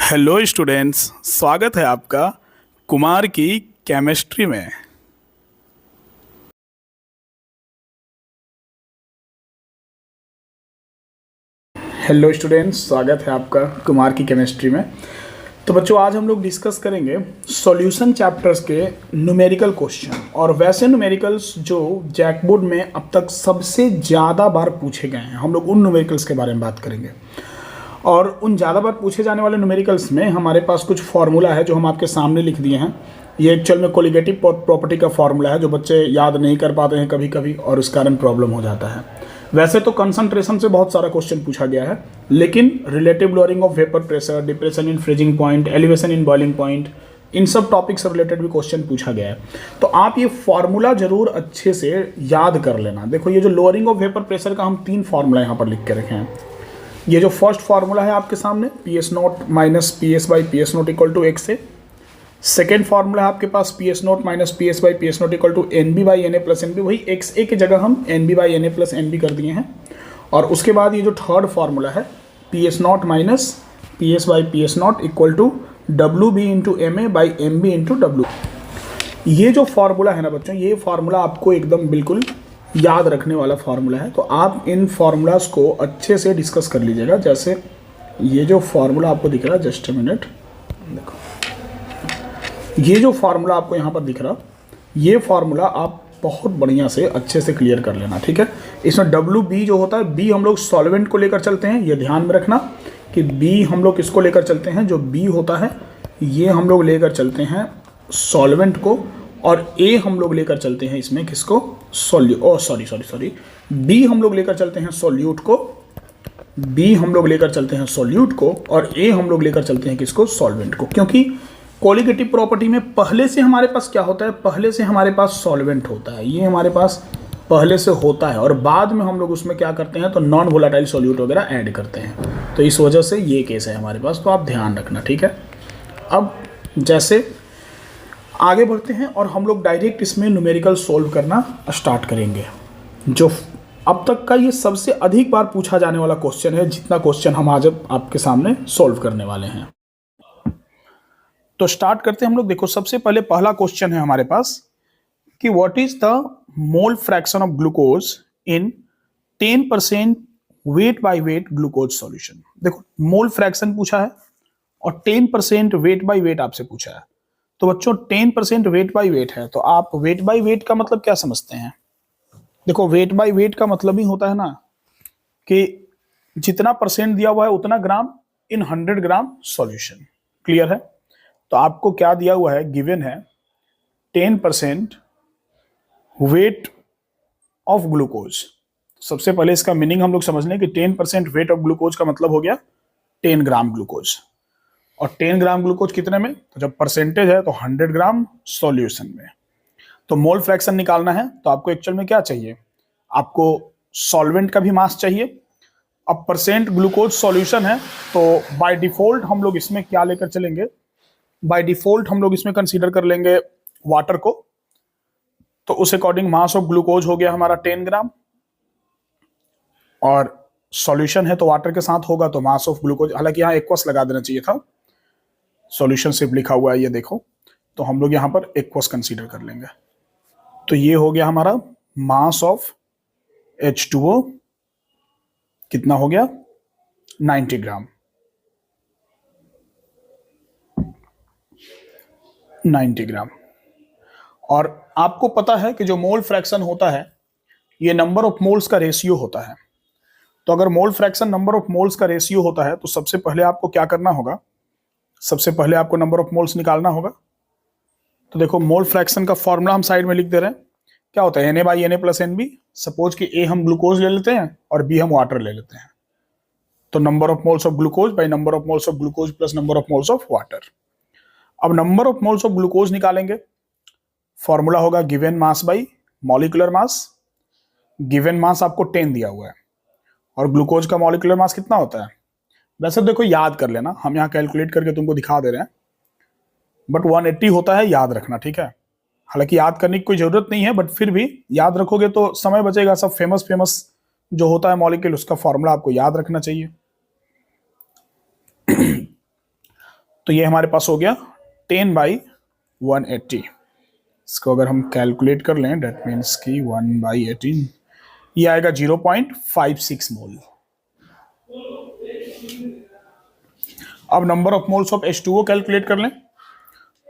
Hello students, स्वागत है आपका कुमार की केमिस्ट्री में। हेलो स्टूडेंट्स, स्वागत है आपका कुमार की केमिस्ट्री में। तो बच्चों, आज हम लोग डिस्कस करेंगे सॉल्यूशन चैप्टर्स के न्यूमेरिकल क्वेश्चन और वैसे न्यूमेरिकल्स जो जैकबोर्ड में अब तक सबसे ज़्यादा बार पूछे गए हैं। हम लोग उन न्यूमेरिकल्स के बारे में बात करेंगे और उन ज़्यादा बार पूछे जाने वाले न्यूमेरिकल्स में हमारे पास कुछ फार्मूला है जो हम आपके सामने लिख दिए हैं। ये एक्चुअल में कोलिगेटिव प्रॉपर्टी का फार्मूला है जो बच्चे याद नहीं कर पाते हैं कभी कभी और उस कारण प्रॉब्लम हो जाता है। वैसे तो कंसंट्रेशन से बहुत सारा क्वेश्चन पूछा गया है, लेकिन relative lowering of vapour pressure, depression in freezing point, elevation in boiling point, इन सब टॉपिक से रिलेटेड भी क्वेश्चन पूछा गया है। तो आप ये फार्मूला जरूर अच्छे से याद कर लेना। देखो, ये जो लोअरिंग ऑफ वेपर प्रेशर का हम 3 फार्मूला यहाँ पर लिख के रखे हैं। ये जो फर्स्ट फार्मूला है आपके सामने, P S not minus P S by P S not equal to X है। सेकेंड फार्मूला है आपके पास P S not minus P S by P S not equal to N B by N A plus N B. वही X A की जगह हम N B by N A plus N B कर दिए हैं। और उसके बाद ये जो थर्ड फार्मूला है P S not minus P S by P S not equal to W B into M A by M B into W. ये जो फार्मूला है ना बच्चों, ये फार्मूला आपको एकदम बिल्कुल याद रखने वाला फार्मूला है। तो आप इन फार्मूलाज को अच्छे से डिस्कस कर लीजिएगा। जैसे ये जो फार्मूला आपको दिख रहा है, जस्ट अ मिनट, देखो ये जो फार्मूला आपको यहाँ पर दिख रहा, ये फार्मूला आप बहुत बढ़िया से अच्छे से क्लियर कर लेना, ठीक है। इसमें डब्ल्यू बी जो होता है, बी हम लोग सॉल्वेंट को लेकर चलते हैं, ये ध्यान में रखना कि बी हम लोग किसको लेकर चलते हैं, जो बी होता है ये हम लोग लेकर चलते हैं सॉल्वेंट को, और ए हम लोग लेकर चलते हैं इसमें किसको, बी हम लोग लेकर चलते हैं सॉल्यूट को, बी हम लोग लेकर चलते हैं सॉल्यूट को, और ए हम लोग लेकर चलते हैं किसको, सॉल्वेंट को। क्योंकि कोलिगेटिव प्रॉपर्टी में पहले से हमारे पास क्या होता है, पहले से हमारे पास सॉल्वेंट होता है, ये हमारे पास पहले से होता है, और बाद में हम लोग उसमें क्या करते हैं, तो नॉन वोलाटाइल सॉल्यूट वगैरह ऐड करते हैं। तो इस वजह से ये केस है हमारे पास, तो आप ध्यान रखना, ठीक है। अब जैसे आगे बढ़ते हैं और हम लोग डायरेक्ट इसमें न्यूमेरिकल सोल्व करना स्टार्ट करेंगे। जो अब तक का ये सबसे अधिक बार पूछा जाने वाला क्वेश्चन है, जितना क्वेश्चन हम आज आपके सामने सोल्व करने वाले हैं। तो स्टार्ट करते हैं हम लोग। देखो, सबसे पहले पहला क्वेश्चन है हमारे पास कि what is the mole fraction of glucose in 10% weight by weight glucose solution. देखो, मोल फ्रैक्शन पूछा है और 10% वेट बाय वेट आपसे पूछा है। तो बच्चों 10% वेट बाय वेट है, तो आप वेट बाय वेट का मतलब क्या समझते हैं। देखो, वेट बाय वेट का मतलब ही होता है ना कि जितना परसेंट दिया हुआ है उतना ग्राम इन 100 ग्राम सॉल्यूशन। क्लियर है। तो आपको क्या दिया हुआ है, गिवन है 10% वेट ऑफ ग्लूकोज। सबसे पहले इसका मीनिंग हम लोग समझ लें कि 10% वेट ऑफ ग्लूकोज का मतलब हो गया 10 ग्राम ग्लूकोज। और 10 ग्राम ग्लूकोज कितने में, तो जब परसेंटेज है तो 100 ग्राम सॉल्यूशन में। तो मोल फ्रैक्शन निकालना है तो आपको एक्चुअल में क्या चाहिए, आपको सॉल्वेंट का भी मास चाहिए। अब परसेंट ग्लूकोज सॉल्यूशन है तो बाय डिफॉल्ट हम लोग इसमें क्या लेकर चलेंगे, बाय डिफॉल्ट हम लोग इसमें कंसीडर कर लेंगे वाटर को। तो उस अकॉर्डिंग मास ऑफ ग्लूकोज हो गया हमारा 10 ग्राम, और सॉल्यूशन है तो वाटर के साथ होगा तो मास ऑफ ग्लूकोज, हालांकि यहाँ एक्वस लगा देना चाहिए था, सॉल्यूशन सिर्फ लिखा हुआ है ये देखो, तो हम लोग यहाँ पर एक्वस कंसीडर कर लेंगे। तो ये हो गया हमारा मास ऑफ H2O, कितना हो गया, 90 ग्राम, 90 ग्राम। और आपको पता है कि जो मोल फ्रैक्शन होता है ये नंबर ऑफ मोल्स का रेशियो होता है। तो अगर mole fraction number of moles का रेशियो होता है तो सबसे पहले आपको क्या करना होगा, सबसे पहले आपको नंबर ऑफ मोल्स निकालना होगा। तो देखो, मोल फ्रैक्शन का फॉर्मूला हम साइड में लिख दे रहे हैं। क्या होता है, Na by N A plus N B. Suppose कि ए हम ग्लूकोज ले लेते हैं और बी हम वाटर ले लेते हैं, तो number of moles of glucose by number of moles of glucose plus number of moles of water. अब number of moles of glucose निकालेंगे, फॉर्मूला होगा given mass by molecular mass. Given mass आपको 10 दिया हुआ है और ग्लूकोज का molecular mass कितना होता है, वैसे देखो याद कर लेना, हम यहाँ कैलकुलेट करके तुमको दिखा दे रहे हैं, बट 180 होता है, याद रखना, ठीक है। हालांकि याद करने की कोई जरूरत नहीं है, बट फिर भी याद रखोगे तो समय बचेगा। सब फेमस फेमस जो होता है मॉलिक्यूल, उसका फॉर्मूला आपको याद रखना चाहिए। तो ये हमारे पास हो गया 10/180। इसको अगर हम कैलकुलेट कर लें, डेट मीन्स की 1/18, ये आएगा 0.56 मोल। अब number of moles of H2O calculate कर लें।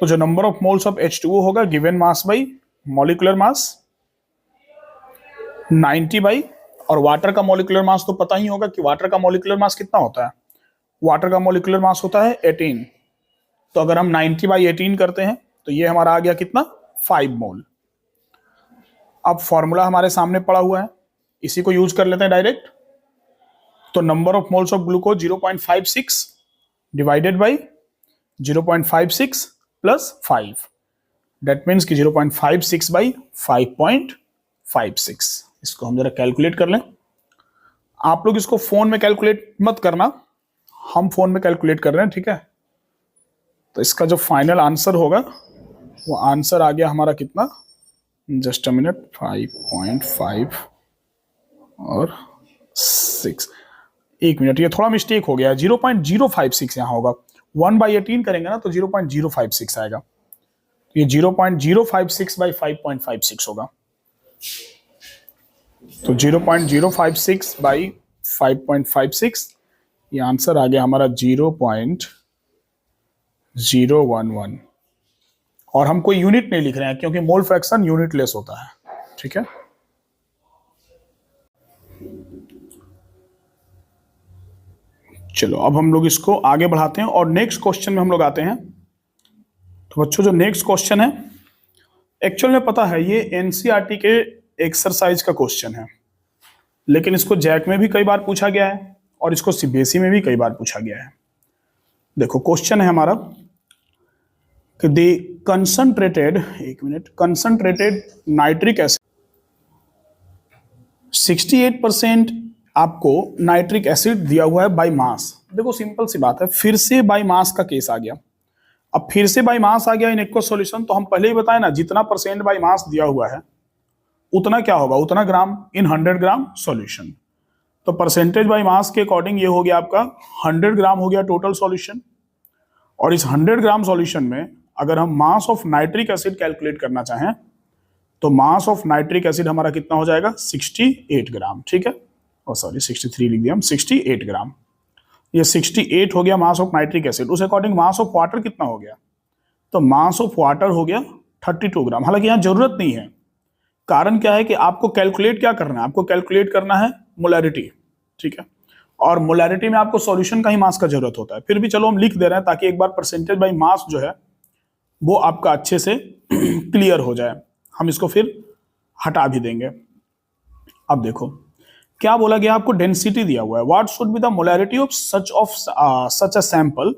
तो जो number of moles of H2O होगा given mass by molecular mass 90 by, और वाटर का मॉलिक्यूलर मास तो पता ही होगा कि वाटर का मॉलिक्यूलर मास कितना होता है। वाटर का मॉलिक्यूलर मास होता है 18। तो अगर हम 90/18 करते हैं तो ये हमारा आ गया कितना, 5 मोल। अब फॉर्मूला हमारे सामने पड़ा हुआ है, इसी को यूज कर लेते हैं डायरेक्ट। तो number of moles of glucose 0.56 divided by 0.56 plus 5, date means कि 0.56/5.56। इसको हम जरा कैलकुलेट कर लें। आप लोग इसको फोन में कैलकुलेट मत करना, हम फोन में कैलकुलेट कर रहे हैं, ठीक है। तो इसका जो फाइनल आंसर होगा वो आंसर आ गया हमारा कितना, जस्ट अ मिनट, 5.5 और 6, एक मिनट, ये थोड़ा मिस्टेक हो गया है, 0.056 यहाँ होगा। 1/18 करेंगे ना तो 0.056 आएगा, ये 0.056/5.56 होगा। तो 0.056/5.56, ये आंसर आ गया हमारा 0.011। और हम कोई यूनिट नहीं लिख रहे हैं क्योंकि मोल फ्रैक्शन यूनिट लेस होता है, ठीक है। चलो अब हम लोग इसको आगे बढ़ाते हैं और नेक्स्ट क्वेश्चन में हम लोग आते हैं। तो बच्चों जो नेक्स्ट क्वेश्चन है, एक्चुअल में पता है ये एनसीईआरटी के एक्सरसाइज का क्वेश्चन है, लेकिन इसको जैक में भी कई बार पूछा गया है और इसको सीबीएसई में भी कई बार पूछा गया है। देखो क्वेश्चन है हमारा कि द कंसंट्रेटेड, एक मिनट, कंसंट्रेटेड नाइट्रिक एसिड 68% आपको नाइट्रिक एसिड दिया हुआ है बाय मास। देखो सिंपल सी बात है, फिर से बाय मास का केस आ गया। अब फिर से बाय मास आ गया इन एक्वस सॉल्यूशन, तो हम पहले ही बताए ना, जितना परसेंट बाय मास दिया हुआ है उतना क्या होगा, उतना ग्राम इन 100 ग्राम सॉल्यूशन। तो परसेंटेज बाय मास के अकॉर्डिंग ये हो गया आपका 100 ग्राम हो गया टोटल सॉल्यूशन। और इस 100 ग्राम सॉल्यूशन में अगर हम mass of nitric acid calculate करना चाहें तो मास ऑफ नाइट्रिक एसिड हमारा कितना हो जाएगा, 68 ग्राम, ठीक है। और सॉरी 63 लिख दिया हम, 68 ग्राम। ये 68 हो गया मास ऑफ नाइट्रिक एसिड। उस अकॉर्डिंग मास ऑफ वाटर कितना हो गया, तो मास ऑफ वाटर हो गया 32 ग्राम। हालांकि यहाँ जरूरत नहीं है, कारण क्या है कि आपको कैलकुलेट क्या करना है, आपको कैलकुलेट करना है मोलैरिटी, ठीक है। और मोलैरिटी में आपको सॉल्यूशन का ही मास का जरूरत होता है। फिर भी चलो हम लिख दे रहे हैं ताकि एक बार परसेंटेज बाय मास जो है वो आपका अच्छे से क्लियर हो जाए। हम इसको फिर हटा भी देंगे। अब देखो क्या बोला गया, आपको डेंसिटी दिया हुआ है। What should be the molarity of such a sample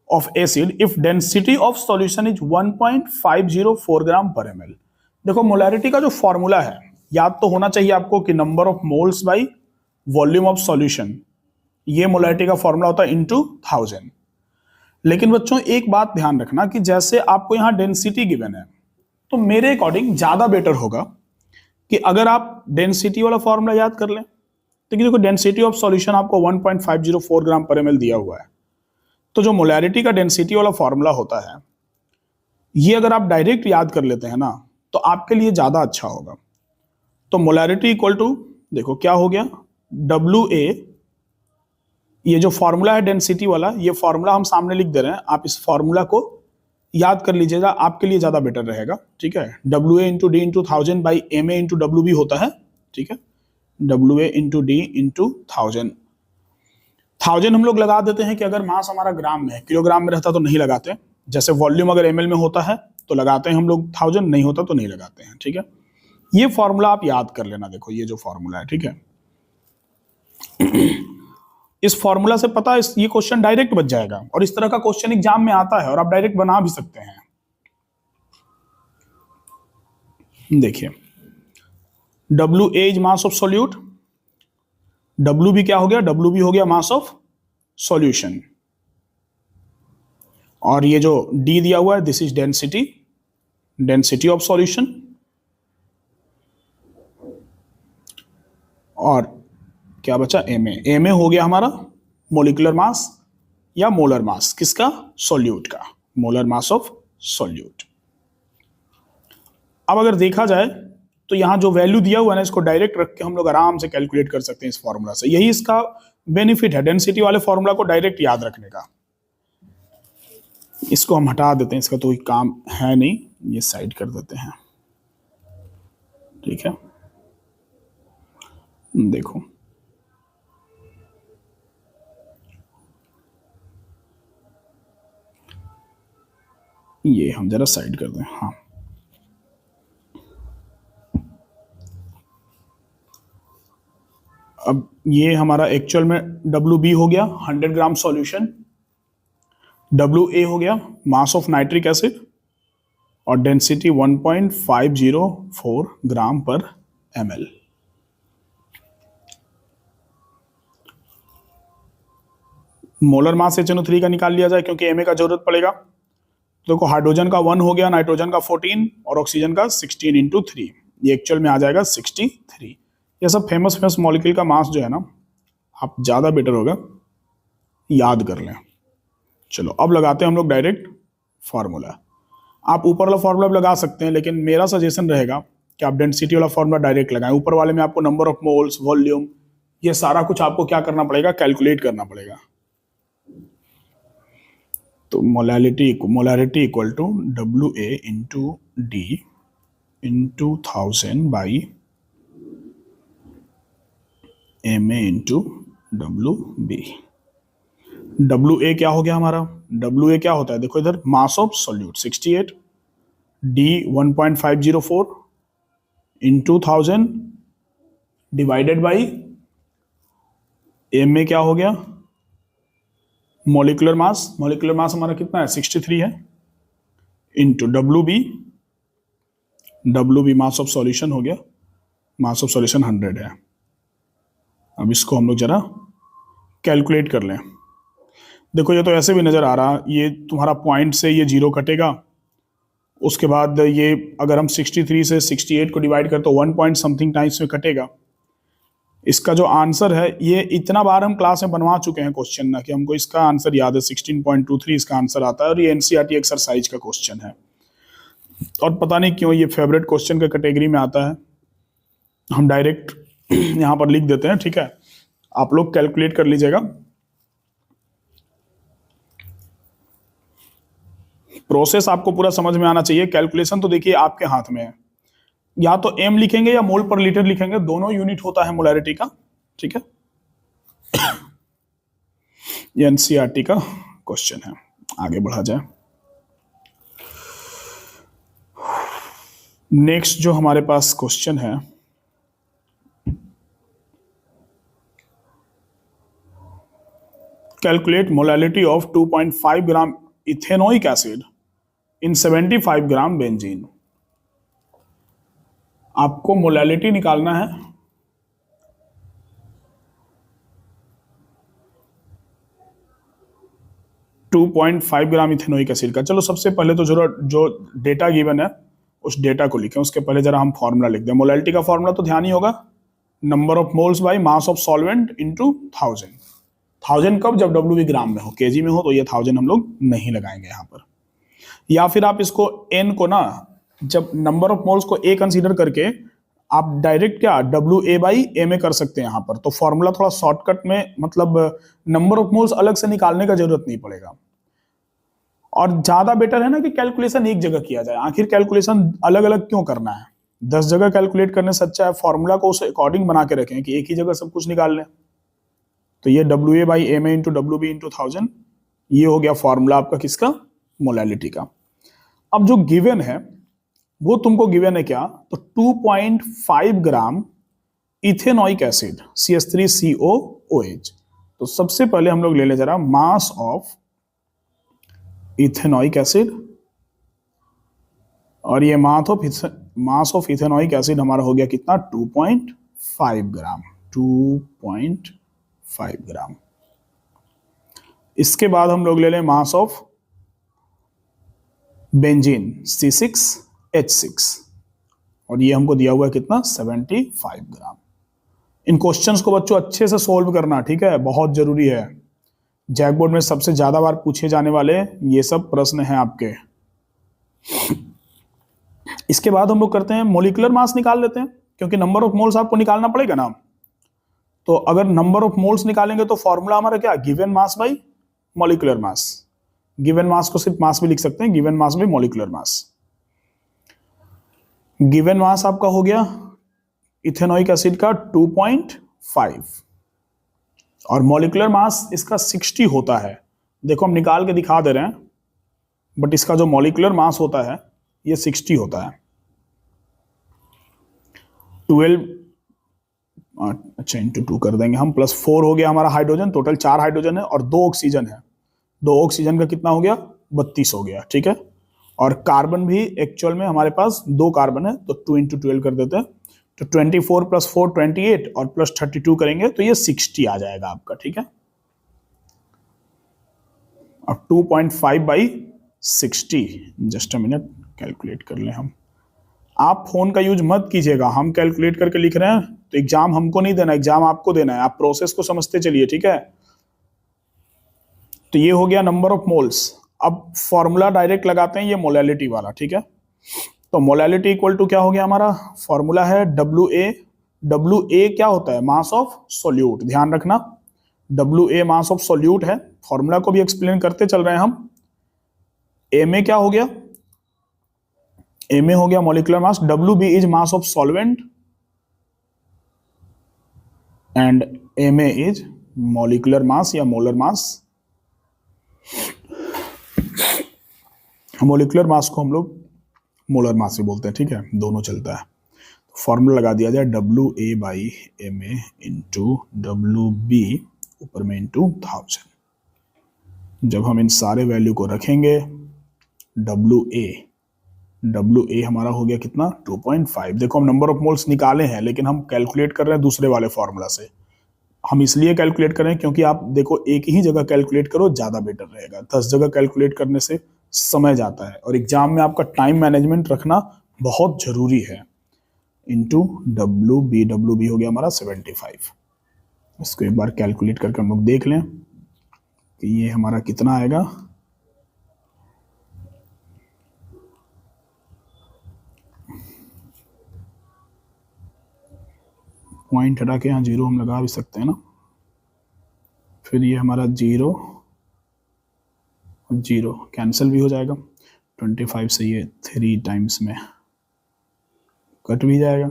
of acid if density of solution is 1.504 ग्राम पर ml। देखो मोलैरिटी का जो फॉर्मूला है याद तो होना चाहिए आपको कि number of moles by volume of solution, ये मोलैरिटी का फॉर्मूला होता है इनटू 1000। लेकिन बच्चों एक बात ध्यान रखना कि जैसे आपको यहां डेंसिटी गिवन है, तो मेरे अकॉर्डिंग ज्यादा बेटर होगा कि अगर आप डेंसिटी वाला फॉर्मूला याद कर लें। तो देखो डेंसिटी ऑफ सॉल्यूशन आपको 1.504 ग्राम पर ml दिया हुआ है, तो जो मोलैरिटी का डेंसिटी वाला फॉर्मूला होता है ये अगर आप डायरेक्ट याद कर लेते हैं ना तो आपके लिए ज्यादा अच्छा होगा। तो मोलैरिटी इक्वल टू, देखो क्या हो गया, WA, ये जो फॉर्मूला है डेंसिटी वाला, ये फॉर्मूला हम सामने लिख दे रहे हैं, आप इस फॉर्मूला को याद कर लीजिएगा, आपके लिए ज्यादा बेटर रहेगा, ठीक है। WA into D into 1000 by MA into WB होता है, ठीक है। WA इंटू डी इंटू 1000 हम लोग लगा देते हैं कि अगर मास हमारा ग्राम में है, किलोग्राम में रहता तो नहीं लगाते। जैसे वॉल्यूम अगर ml में होता है तो लगाते हैं हम लोग 1000, नहीं होता तो नहीं लगाते हैं, ठीक है। ये फॉर्मूला आप याद कर लेना। देखो ये जो फॉर्मूला है, ठीक है, इस फॉर्मूला से पता है ये क्वेश्चन डायरेक्ट बच जाएगा। और इस तरह का क्वेश्चन एग्जाम में आता है और आप डायरेक्ट बना भी सकते हैं। देखिए WA is mass of solute, WB क्या हो गया, WB हो गया मास ऑफ सॉल्यूशन, और ये जो D दिया हुआ है this is density of solution, और क्या बचा MA हो गया हमारा मोलिकुलर मास, या मोलर मास किसका, सॉल्यूट का, मोलर मास ऑफ सॉल्यूट। अब अगर देखा जाए तो यहां जो वैल्यू दिया हुआ है ना, इसको डायरेक्ट रख के हम लोग आराम से कैलकुलेट कर सकते हैं इस फॉर्मूला से। यही इसका बेनिफिट है डेंसिटी वाले फॉर्मूला को डायरेक्ट याद रखने का। इसको हम हटा देते हैं, इसका तो कोई काम है नहीं, ये साइड कर देते हैं। ठीक है, देखो ये हम जरा साइड कर दें। हाँ, अब ये हमारा एक्चुअल में WB हो गया 100 ग्राम सॉल्यूशन, WA हो गया मास ऑफ नाइट्रिक एसिड, और डेंसिटी 1.504 ग्राम पर ml। मोलर मास HNO3 का निकाल लिया जाए क्योंकि Ma का जरूरत पड़ेगा। देखो हाइड्रोजन का 1 हो गया, नाइट्रोजन का 14 और ऑक्सीजन का 16 इंटू 3, ये एक्चुअल में आ जाएगा 63। ये सब फेमस फेमस मॉलिक्यूल का मास जो है ना, आप ज़्यादा बेटर होगा याद कर लें। चलो अब लगाते हैं हम लोग डायरेक्ट फार्मूला। आप ऊपर वाला फार्मूला भी लगा सकते हैं, लेकिन मेरा सजेशन रहेगा कि आप डेंसिटी वाला फार्मूला डायरेक्ट लगाएं। ऊपर वाले में आपको नंबर ऑफ मोल्स, वॉल्यूम, ये सारा कुछ आपको क्या करना पड़ेगा, कैलकुलेट करना पड़ेगा। तो molarity equal to WA into D into 1000 by MA into WB। WA क्या हो गया हमारा, WA क्या होता है, देखो इधर mass of solute 68, D 1.504 into 1000 divided by MA क्या हो गया, मॉलिक्यूलर मास हमारा कितना है 63 है, into WB mass of solution हो गया, मास ऑफ सॉल्यूशन 100 है। अब इसको हम लोग जरा कैलकुलेट कर लें। देखो ये तो ऐसे भी नज़र आ रहा, ये तुम्हारा पॉइंट से ये 0 कटेगा, उसके बाद ये अगर हम 63 से 68 को डिवाइड करें तो 1 पॉइंट समथिंग टाइम्स में कटेगा। इसका जो आंसर है, ये इतना बार हम क्लास में बनवा चुके हैं क्वेश्चन ना, कि हमको इसका आंसर याद है, 16.23 इसका आंसर आता है, और ये NCERT एक्सरसाइज का क्वेश्चन है, और पता नहीं क्यों ये फेवरेट क्वेश्चन का कैटेगरी में आता है। हम डायरेक्ट यहाँ पर लिख देते हैं, ठीक है, आप लोग कैलकुलेट कर लीजिएगा। प्रोसेस आपको पूरा समझ में आना चाहिए। कैलकुलेशन तो देखिए आपके हाथ में है, या तो M लिखेंगे या मोल पर लीटर लिखेंगे, दोनों यूनिट होता है मोलैरिटी का। ठीक है, ये NCERT का क्वेश्चन है। आगे बढ़ा जाए। नेक्स्ट जो हमारे पास क्वेश्चन है, calculate molality of 2.5 gram ethanoic acid in 75 gram benzene. आपको मोलैलिटी निकालना है, टू 2.5 ग्राम इथेनोइक एसिड का। चलो सबसे पहले तो जो डेटा गिवन है उस डेटा को लिखें, उसके पहले जरा हम फॉर्मूला लिख दें। मोलैलिटी का फॉर्मूला तो ध्यान ही होगा, number of moles by mass of solvent into 1000। 1000 कब, जब WB ग्राम में हो, केजी में हो तो ये 1000 हम लोग नहीं लगाएंगे यहाँ पर। या फिर आप इसको N को ना, जब नंबर ऑफ मोल्स को A कंसीडर करके आप डायरेक्ट क्या WA बाई MA कर सकते हैं यहाँ पर। तो फॉर्मूला थोड़ा शॉर्टकट में, मतलब नंबर ऑफ मोल्स अलग से निकालने का जरूरत नहीं पड़ेगा। और ज्यादा बेटर है ना कि कैलकुलेशन एक जगह किया जाए। आखिर कैलकुलेशन अलग अलग क्यों करना है, 10 जगह कैलकुलेट करने से अच्छा है फॉर्मूला को उस अकॉर्डिंग बना के रखें कि एक ही जगह सब कुछ निकाल लें। तो ये WA by MA into WB into 1000, ये हो गया फॉर्मूला आपका किसका, मोलैलिटी का। अब जो गिवन है वो तुमको गिवन है क्या, तो 2.5 ग्राम इथेनोइक एसिड CH3COOH। तो सबसे पहले हम लोग ले ले जरा मास ऑफ इथेनोइक एसिड, और ये मास ऑफ इथेनोइक एसिड हमारा हो गया कितना, 2.5 ग्राम। 2.5 ग्राम। इसके बाद हम लोग ले लें मास ऑफ बेंजीन C6H6, और ये हमको दिया हुआ है कितना, 75 ग्राम। इन क्वेश्चंस को बच्चों अच्छे से सोल्व करना, ठीक है, बहुत जरूरी है। जैकबोर्ड में सबसे ज्यादा बार पूछे जाने वाले ये सब प्रश्न हैं आपके। इसके बाद हम लोग करते हैं मोलिकुलर मास निकाल लेते हैं, क्योंकि नंबर ऑफ मोल्स आपको निकालना पड़ेगा ना। तो अगर नंबर ऑफ मोल्स निकालेंगे तो फॉर्मूला हमारा क्या, given mass by molecular mass. Given मास को सिर्फ मास भी लिख सकते हैं, given mass by molecular mass. Given मास आपका हो गया इथेनोइक एसिड का 2.5 और मॉलिक्यूलर मास इसका 60 होता है। देखो हम निकाल के दिखा दे रहे हैं, बट इसका जो मॉलिक्यूलर मास होता है ये 60 होता है। 12 अच्छा इंटू 2 कर देंगे हम, प्लस 4 हो गया हमारा हाइड्रोजन, टोटल 4 हाइड्रोजन है और 2 ऑक्सीजन है। 2 ऑक्सीजन का कितना हो गया, 32 हो गया, ठीक है। और कार्बन भी एक्चुअल में हमारे पास 2 कार्बन है, तो 2 इंटू 12 कर देते हैं, तो 24 प्लस 4 28 और प्लस 32 करेंगे तो ये 60 आ जाएगा आपका, ठीक है। अब 2.5 by 60, just a minute calculate कर लें हम। आप फोन का यूज मत कीजिएगा, हम कैलकुलेट करके लिख रहे हैं, तो एग्जाम हमको नहीं देना, एग्जाम आपको देना है। आप प्रोसेस को समझते चलिए, ठीक है। तो ये हो गया नंबर ऑफ मोल्स। अब फॉर्मूला डायरेक्ट लगाते हैं, ये मोलैलिटी वाला, ठीक है। तो मोलैलिटी इक्वल टू क्या हो गया हमारा, फॉर्मूला है WA। WA क्या होता है, मास ऑफ सोल्यूट, ध्यान रखना WA मास ऑफ सोल्यूट है। फॉर्मूला को भी एक्सप्लेन करते चल रहे हैं हम। MA क्या हो गया, MA हो गया molecular mass, WB is mass of solvent and MA is molecular mass या मोलर मास। मॉलिक्यूलर मास को हम लोग मोलर मास भी बोलते हैं, ठीक है, दोनों चलता है। तो फॉर्मूला लगा दिया जाए WA by MA into WB ऊपर में इंटू 1000। जब हम इन सारे वैल्यू को रखेंगे, WA हमारा हो गया कितना 2.5। देखो हम नंबर ऑफ मोल्स निकाले हैं, लेकिन हम कैलकुलेट कर रहे हैं दूसरे वाले फॉर्मूला से। हम इसलिए कैलकुलेट कर रहे हैं क्योंकि आप देखो एक ही जगह कैलकुलेट करो ज्यादा बेटर रहेगा। 10 जगह कैलकुलेट करने से समय जाता है, और एग्जाम में आपका टाइम मैनेजमेंट रखना बहुत जरूरी है। इंटू WB हो गया हमारा 75। इसको एक बार कैलकुलेट करके हम लोग देख लें कि ये हमारा कितना आएगा। पॉइंट हटा के यहाँ 0 हम लगा भी सकते हैं ना, फिर ये हमारा 0 और 0 कैंसिल भी हो जाएगा। 25 से ये 3 टाइम्स में कट भी जाएगा।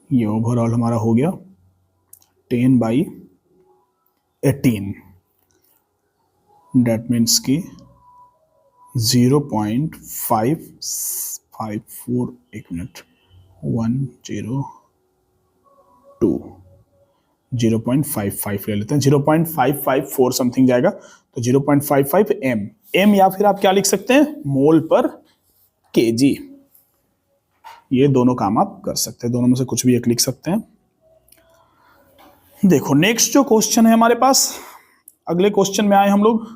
ये ओवरऑल हमारा हो गया 10/18। डेट मीन्स की 0.554, एक मिनट, 102 0.55 ले लेते हैं, 0.554 समथिंग जाएगा, तो 0.55 m या फिर आप क्या लिख सकते हैं, मोल पर kg। ये दोनों काम आप कर सकते हैं, दोनों में से कुछ भी एक लिख सकते हैं। देखो नेक्स्ट जो क्वेश्चन है हमारे पास, अगले क्वेश्चन में आए हम लोग।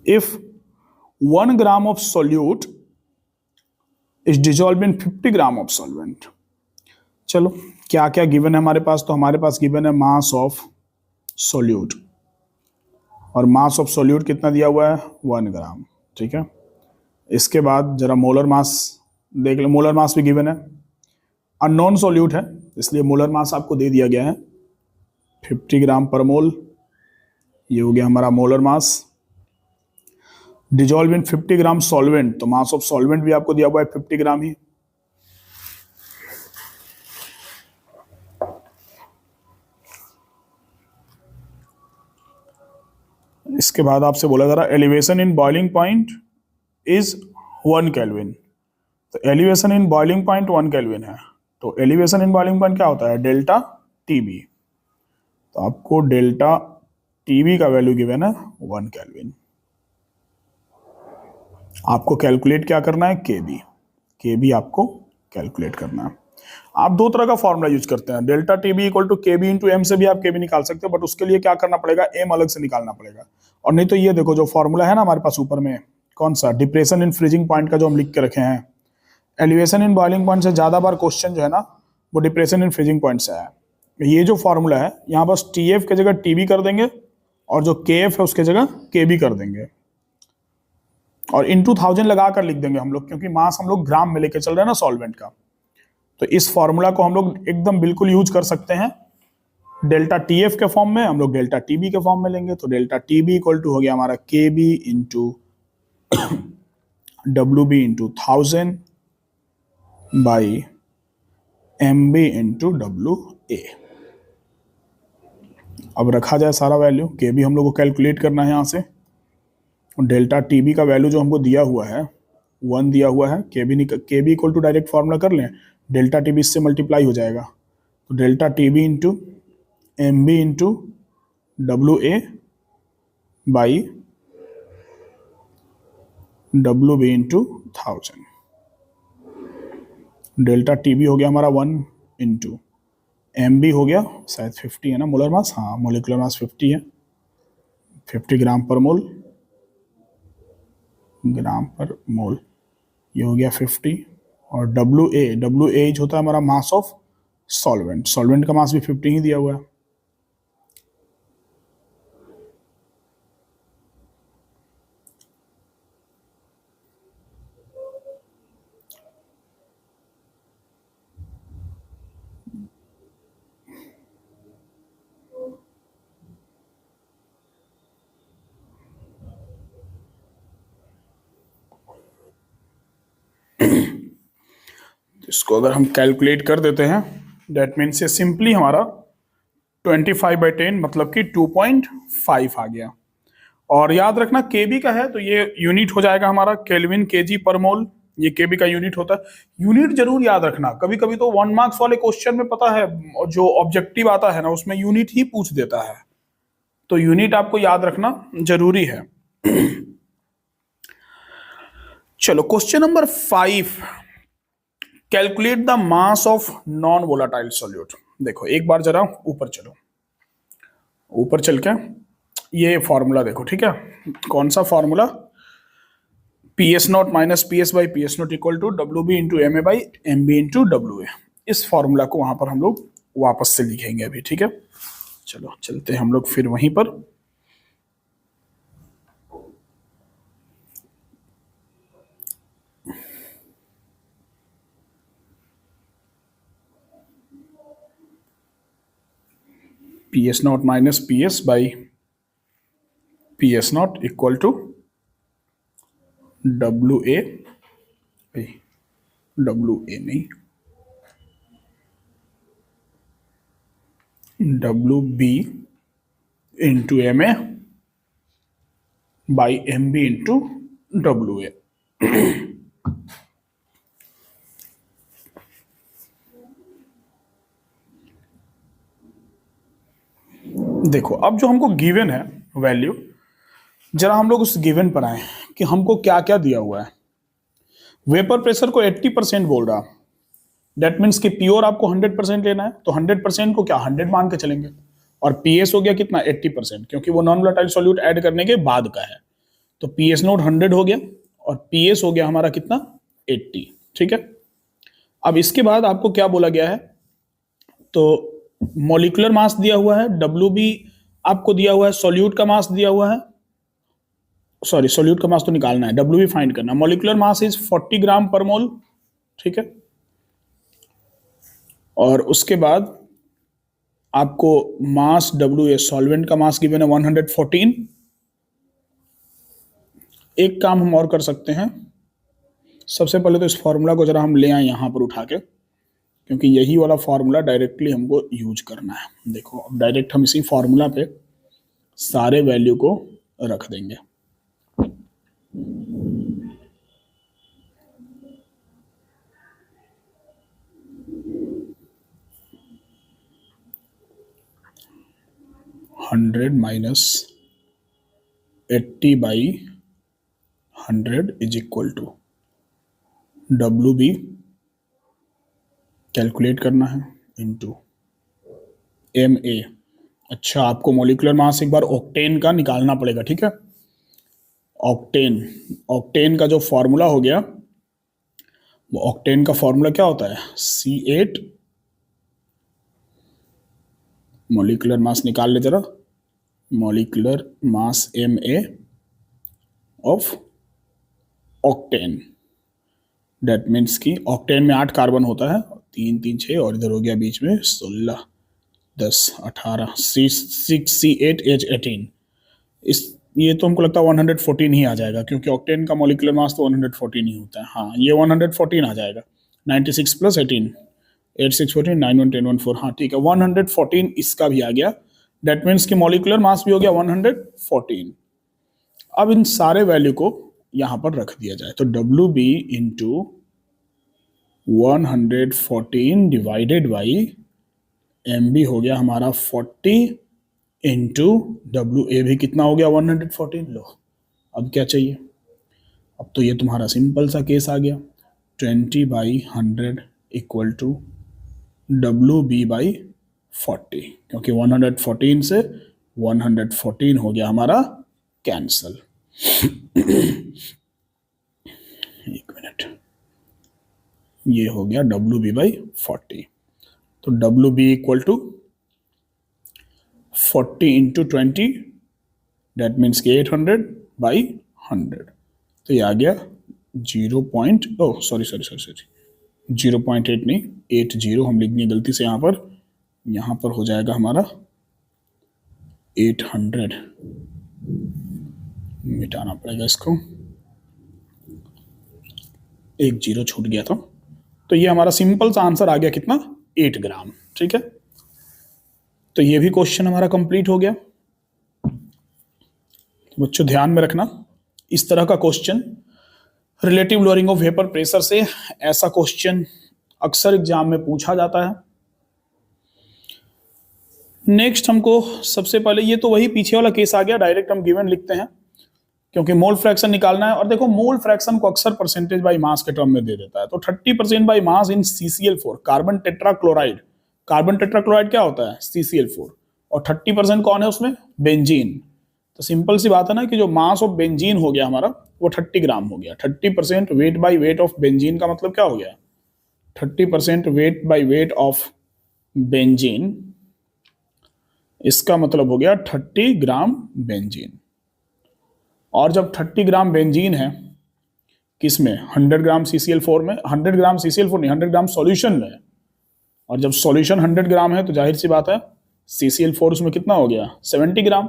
If 1 gram of solute is dissolve in 50 gram of solvent. चलो क्या क्या गिवन है हमारे पास, तो हमारे पास गिवन है मास ऑफ सोल्यूट, और मास ऑफ सोल्यूट कितना दिया हुआ है 1 ग्राम, ठीक है। इसके बाद जरा मोलर मास देख लो, मोलर मास भी गिवन है, अननोन सोल्यूट है इसलिए मोलर मास आपको दे दिया गया है 50 ग्राम पर मोल। ये हो गया हमारा molar mass. Dissolve in 50 gram solvent, तो मास ऑफ सॉल्वेंट भी आपको दिया हुआ है 50 ग्राम ही। इसके बाद आपसे बोला जा रहा है elevation in boiling point is 1 kelvin. तो elevation in boiling point 1 kelvin है, तो एलिवेशन इन बॉइलिंग पॉइंट क्या होता है, डेल्टा टीबी। तो आपको डेल्टा टीबी का वैल्यू गिवन है 1 केल्विन। आपको कैलकुलेट क्या करना है, केबी। केबी आपको कैलकुलेट करना है। आप दो तरह का फॉर्मूला यूज करते हैं, delta T B equal to K B into M से भी आप के बी निकाल सकते हो, बट उसके लिए क्या करना पड़ेगा, एम अलग से निकालना पड़ेगा। और नहीं तो ये देखो जो फॉर्मूला है ना हमारे पास ऊपर में, कौन सा, डिप्रेशन इन फ्रीजिंग पॉइंट का जो हम लिख के रखे हैं, एलिवेशन इन बॉइलिंग पॉइंट से ज्यादा बार क्वेश्चन जो है ना वो डिप्रेशन इन फ्रीजिंग पॉइंट से है। ये जो फॉर्मूला है यहाँ बस टी एफ की जगह टी बी कर देंगे और जो के एफ है उसके जगह के बी कर देंगे और इंटू 1000 लगा कर लिख देंगे हम लोग, क्योंकि मास हम लोग ग्राम में लेके चल रहे हैं ना सॉल्वेंट का। तो इस फॉर्मूला को हम लोग एकदम बिल्कुल यूज कर सकते हैं। डेल्टा टी एफ के फॉर्म में हम लोग डेल्टा टी बी के फॉर्म में लेंगे, तो delta T B equal to हो गया हमारा K B into W B into 1000 by M B into W A. अब रखा जाए सारा वैल्यू, के बी हम लोग को कैलकुलेट करना है यहाँ से, डेल्टा टी बी का वैल्यू जो हमको दिया हुआ है 1 दिया हुआ है, K B equal to direct formula कर लें, डेल्टा टी बी इससे मल्टीप्लाई हो जाएगा, तो delta T B into M B into W A by W B into 1000। Delta T B हो गया हमारा 1 इंटू एम बी हो गया शायद 50 है ना मोलर मास, हाँ मोलिकुलर मास 50 है, 50 ग्राम पर मोल, ये हो गया 50। और डब्ल्यू ए होता है हमारा मास ऑफ सॉल्वेंट का मास भी 50 ही दिया हुआ है। इसको अगर हम कैलकुलेट कर देते हैं, दैट मीन्स ये सिंपली हमारा 25/10 मतलब कि 2.5 आ गया। और याद रखना केबी का है तो ये यूनिट हो जाएगा हमारा केल्विन केजी पर मोल, ये केबी का यूनिट होता है। यूनिट जरूर याद रखना, कभी कभी तो 1 मार्क्स वाले क्वेश्चन में पता है जो ऑब्जेक्टिव आता है ना उसमें यूनिट ही पूछ देता है, तो यूनिट आपको याद रखना जरूरी है। चलो question number 5, calculate the mass of non volatile solute. देखो एक बार जरा ऊपर चलो, ऊपर चल के ये फॉर्मूला देखो, ठीक है, कौन सा formula, P S not minus P S by P S not equal to W B into M A by M B into W A. इस फॉर्मूला को वहां पर हम लोग वापस से लिखेंगे अभी, ठीक है। चलो चलते हैं हम लोग फिर वहीं पर। P S not minus P S by P S not equal to W A नहीं, W B into M A by M B into W A. देखो अब जो हमको गिवन है वैल्यू, जरा हम लोग उस गिवन पर आए कि हमको क्या क्या दिया हुआ है। वेपर प्रेशर को 80% बोल रहा, दैट मीन्स कि प्योर आपको 100% लेना है, तो 100% को क्या 100 मान के चलेंगे, और पीएस हो गया कितना 80%, क्योंकि वो नॉन वोलेटाइल सॉल्यूट ऐड करने के बाद का है, तो पीएस नोट 100 हो गया और पीएस हो गया हमारा कितना 80, ठीक है। अब इसके बाद आपको क्या बोला गया है, तो मॉलिक्यूलर मास दिया हुआ है, डब्ल्यू बी आपको दिया हुआ है, सॉल्यूट का मास दिया हुआ है, सॉरी सॉल्यूट का मास तो निकालना है, डब्ल्यू बी फाइंड करना, मॉलिक्यूलर मास इज 40 ग्राम पर मोल, ठीक है। और उसके बाद आपको मास डब्ल्यू ए सॉल्वेंट का मास गिवन है 114। एक काम हम और कर सकते हैं, सबसे पहले तो इस फॉर्मूला को जरा हम ले आए यहां पर उठा के, क्योंकि यही वाला फॉर्मूला डायरेक्टली हमको यूज करना है। देखो अब डायरेक्ट हम इसी फॉर्मूला पे सारे वैल्यू को रख देंगे। Hundred minus 80 by 100 is equal to W B calculate करना है इनटू MA। अच्छा, आपको मॉलिक्यूलर मास एक बार ऑक्टेन का निकालना पड़ेगा, ठीक है। ऑक्टेन, ऑक्टेन का जो फॉर्मूला हो गया, वो ऑक्टेन का फॉर्मूला क्या होता है, C8, मॉलिक्यूलर मास निकाल ले जरा, molecular mass MA of octane. That means कि ऑक्टेन में 8 कार्बन होता है, 3 3 6, और इधर हो गया बीच में 16 10 18 6C8H18। इस ये तो हमको लगता है 114 ही आ जाएगा, क्योंकि ऑक्टेन का मॉलिक्यूलर मास तो 114 ही होता है। हाँ, ये 114 आ जाएगा। 96 प्लस 18, 8 6 14 9 1 10 1 4। हाँ ठीक है, 114 इसका भी आ गया। दैट मीन्स कि मॉलिक्यूलर मास भी हो गया 114। अब इन सारे वैल्यू को यहां पर रख दिया जाए, तो WB into 114 divided by MB हो गया हमारा 40 इंटू WA भी कितना हो गया 114। लो, अब क्या चाहिए, अब तो ये तुम्हारा सिंपल सा केस आ गया, 20/100 इक्वल टू WB/40, क्योंकि 114 से 114 हो गया हमारा कैंसल। एक मिनट, ये हो गया WB/40। तो WB equal to 40 into 20, that means कि 800/100। तो ये आ गया 0.8 नहीं, 80 हम लिख दिए गलती से यहाँ पर हो जाएगा हमारा 800, मिटाना पड़ेगा इसको, एक 0 छूट गया था। तो ये हमारा सिंपल सा आंसर आ गया कितना, 8 ग्राम। ठीक है, तो ये भी क्वेश्चन हमारा कंप्लीट हो गया। तो बच्चों ध्यान में रखना, इस तरह का question relative lowering of vapour pressure से, ऐसा क्वेश्चन अक्सर एग्जाम में पूछा जाता है। नेक्स्ट हमको सबसे पहले, ये तो वही पीछे वाला केस आ गया, डायरेक्ट हम गिवन लिखते हैं क्योंकि मोल फ्रैक्शन निकालना है। और देखो, मोल फ्रैक्शन को अक्सर परसेंटेज बाय मास के टर्म में दे देता है। तो 30% by mass in CCl4, carbon tetrachloride. Carbon tetrachloride क्या होता है, CCl4। और 30% कौन है उसमें, बेंजीन। तो सिंपल सी बात है ना कि जो मास ऑफ बेंजीन हो गया हमारा, वो 30 ग्राम हो गया। 30% weight by weight of benzene का मतलब क्या हो गया, 30% weight by weight of benzene, इसका मतलब हो गया 30 ग्राम बेंजीन। और जब 30 ग्राम बेंजीन है किसमें, 100 ग्राम CCl4 में, 100 ग्राम CCl4 नहीं, 100 ग्राम सॉल्यूशन में। और जब सॉल्यूशन 100 ग्राम है तो जाहिर सी बात है CCl4 उसमें कितना हो गया, 70 ग्राम,